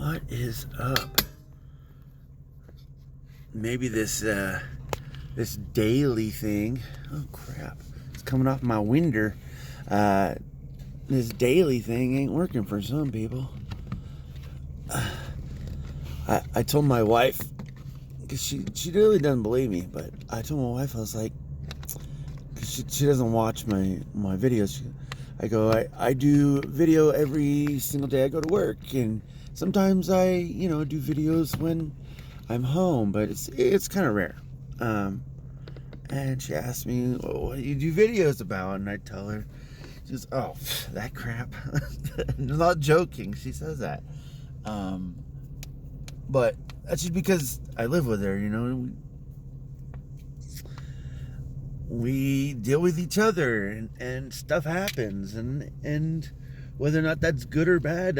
What is up? Maybe this daily thing. Oh crap! It's coming off my winder. This daily thing ain't working for some people. I told my wife, because she really doesn't believe me, but I told my wife, I was like, because she doesn't watch my videos. I go, I do video every single day I go to work, and sometimes I do videos when I'm home, but it's kind of rare. And she asked me, what do you do videos about? And I tell her, she goes, oh, that crap. I'm not joking, she says that. But that's just because I live with her, we deal with each other, and stuff happens, and whether or not that's good or bad,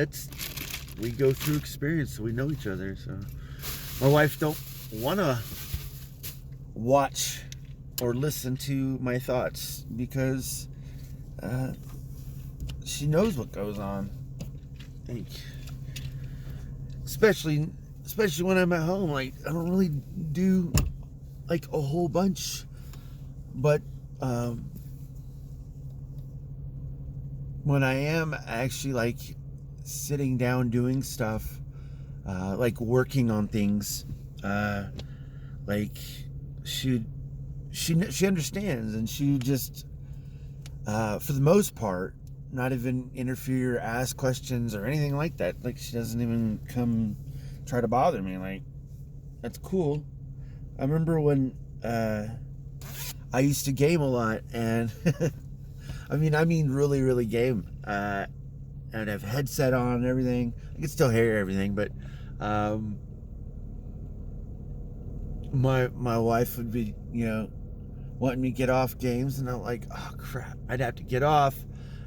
we go through experience, so we know each other. So my wife don't want to watch or listen to my thoughts because she knows what goes on, like, especially when I'm at home. Like, I don't really do like a whole bunch, but when I am actually like sitting down doing stuff, like working on things, like she understands, and she just for the most part not even interfere, ask questions or anything like that. Like, she doesn't even come try to bother me. Like, that's cool. I remember when I used to game a lot, and I mean really, really game. I'd have headset on and everything. I could still hear everything, but my wife would be, wanting me to get off games, and I'm like, oh crap, I'd have to get off,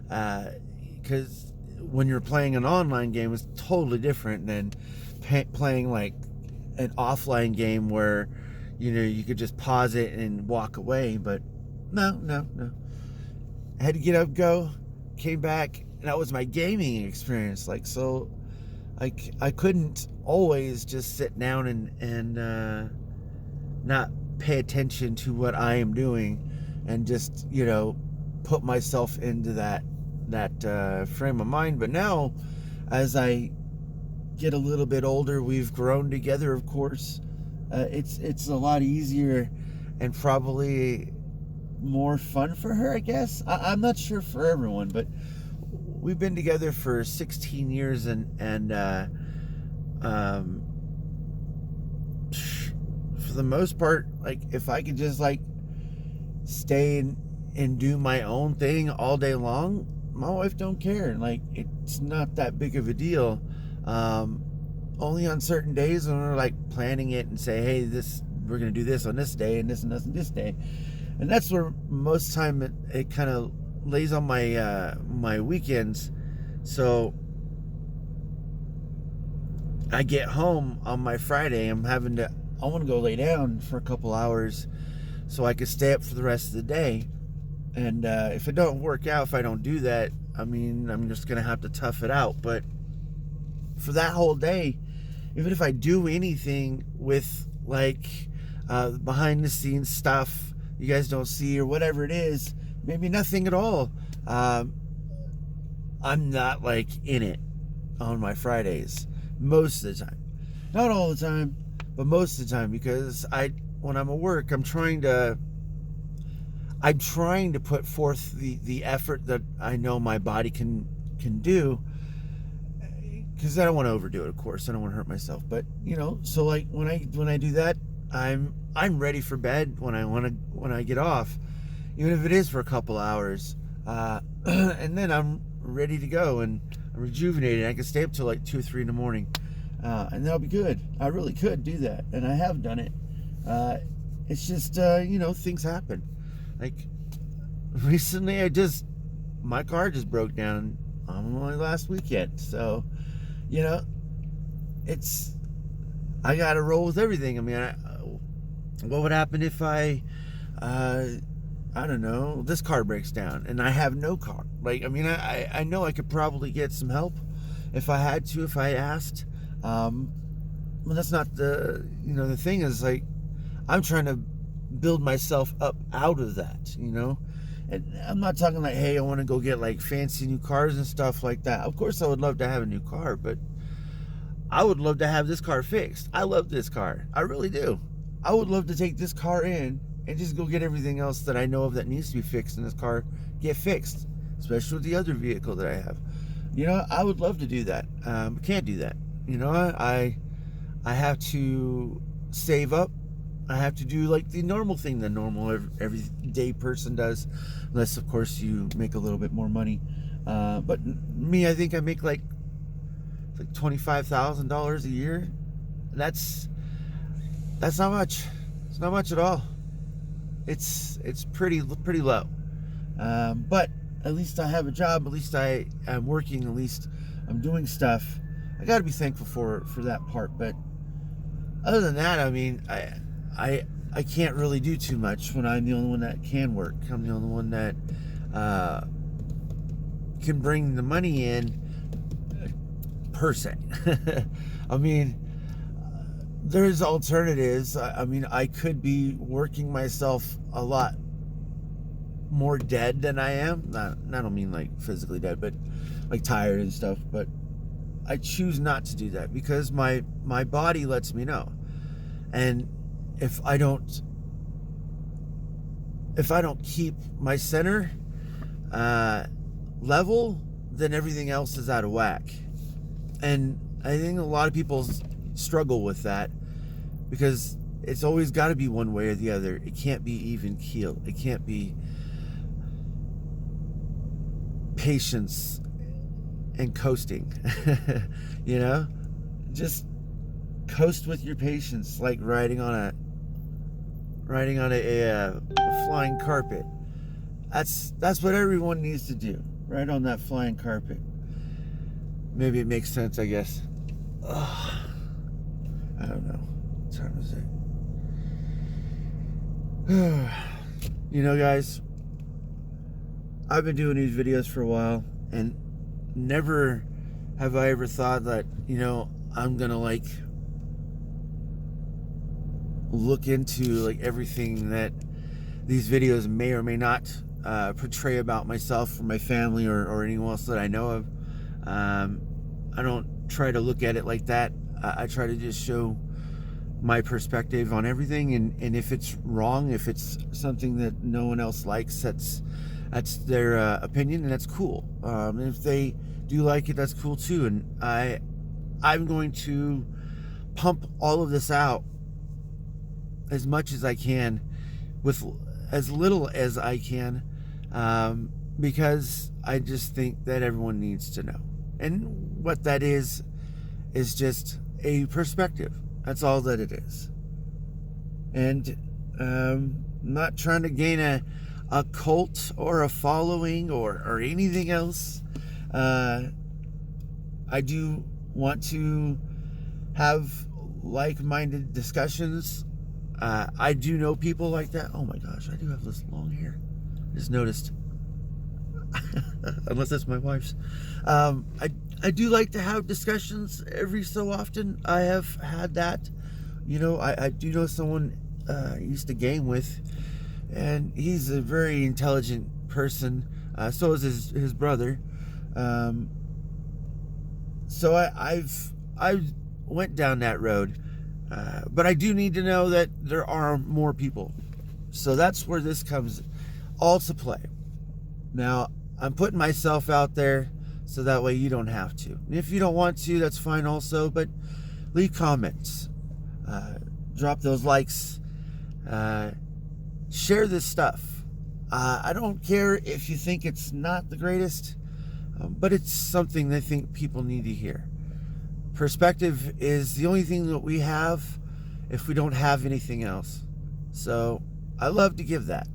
because when you're playing an online game, it's totally different than playing like an offline game where you could just pause it and walk away. But no, I had to get up, go, came back, and that was my gaming experience. Like, so I couldn't always just sit down and not pay attention to what I am doing, and just put myself into that frame of mind. But now, as I get a little bit older, we've grown together, of course. It's a lot easier and probably more fun for her, I guess. I'm not sure for everyone, but we've been together for 16 years, and for the most part, like, if I could just like stay and do my own thing all day long, my wife don't care. Like, it's not that big of a deal. Only on certain days when we're like planning it and say, hey, we're gonna do this on this day, and this and this and this day, and that's where most time it kind of lays on my weekends. So I get home on my Friday, I want to go lay down for a couple hours so I could stay up for the rest of the day. And if it don't work out, if I don't do that, I'm just gonna have to tough it out. But for that whole day, even if I do anything with like behind the scenes stuff you guys don't see, or whatever it is, maybe nothing at all, I'm not like in it on my Fridays most of the time. Not all the time, but most of the time, because when I'm at work, I'm trying to put forth the effort that I know my body can do, because I don't want to overdo it, of course. I don't want to hurt myself, but so like when I do that, I'm ready for bed when I get off, even if it is for a couple hours, and then I'm ready to go, and I'm rejuvenated. I can stay up till like 2 or 3 in the morning, and that'll be good. I really could do that, and I have done it. It's just things happen. Like, recently, my car just broke down only last weekend, so I gotta roll with everything. What would happen if I don't know, this car breaks down and I have no car? Like, I know I could probably get some help if I had to, if I asked. But that's not the thing is, like, I'm trying to build myself up out of that, and I'm not talking like, hey, I want to go get like fancy new cars and stuff like that. Of course I would love to have a new car, but I would love to have this car fixed. I love this car, I really do. I would love to take this car in and just go get everything else that I know of that needs to be fixed in this car get fixed, especially with the other vehicle that I have. I would love to do that. Can't do that. I have to save up. I have to do like the normal thing the normal everyday person does, unless of course you make a little bit more money. But me, I think I make like $25,000 a year. That's not much. It's not much at all. It's pretty low. But at least I have a job. At least I am working. At least I'm doing stuff. I got to be thankful for that part. But other than that, I mean, I can't really do too much when I'm the only one that can work. I'm the only one that can bring the money in, per se. I mean, there's alternatives. I mean, I could be working myself a lot more dead than I am. I don't mean like physically dead, but like tired and stuff. But I choose not to do that because my body lets me know. And if I don't keep my center level, then everything else is out of whack. And I think a lot of people struggle with that because it's always got to be one way or the other. It can't be even keel. It can't be patience and coasting. Just coast with your patience, like riding on a flying carpet. That's what everyone needs to do. Ride on that flying carpet. Maybe it makes sense, I guess. Ugh. I don't know. What time is it? Guys, I've been doing these videos for a while, and never have I ever thought that, I'm gonna like look into like everything that these videos may or may not portray about myself or my family or anyone else that I know of. I don't try to look at it like that. I try to just show my perspective on everything, and if it's wrong, if it's something that no one else likes, that's their opinion, and that's cool. And if they do like it, that's cool too. And I'm going to pump all of this out as much as I can with as little as I can, because I just think that everyone needs to know. And what that is just a perspective. That's all that it is. And I'm not trying to gain a cult or a following or anything else. I do want to have like-minded discussions. I do know people like that. Oh my gosh, I do have this long hair. I just noticed. Unless that's my wife's. I do like to have discussions every so often. I have had that. I do know someone I used to game with, and he's a very intelligent person. So is his brother. So I've went down that road. But I do need to know that there are more people. So that's where this comes all to play. Now, I'm putting myself out there so that way you don't have to. And if you don't want to, that's fine also, but leave comments. Drop those likes. Share this stuff. I don't care if you think it's not the greatest, but it's something I think people need to hear. Perspective is the only thing that we have if we don't have anything else. So I love to give that,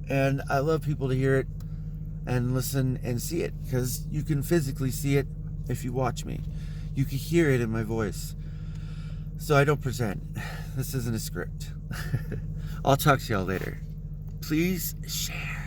and I love people to hear it and listen and see it, because you can physically see it if you watch me. You can hear it in my voice. So I don't pretend. This isn't a script. I'll talk to y'all later. Please share.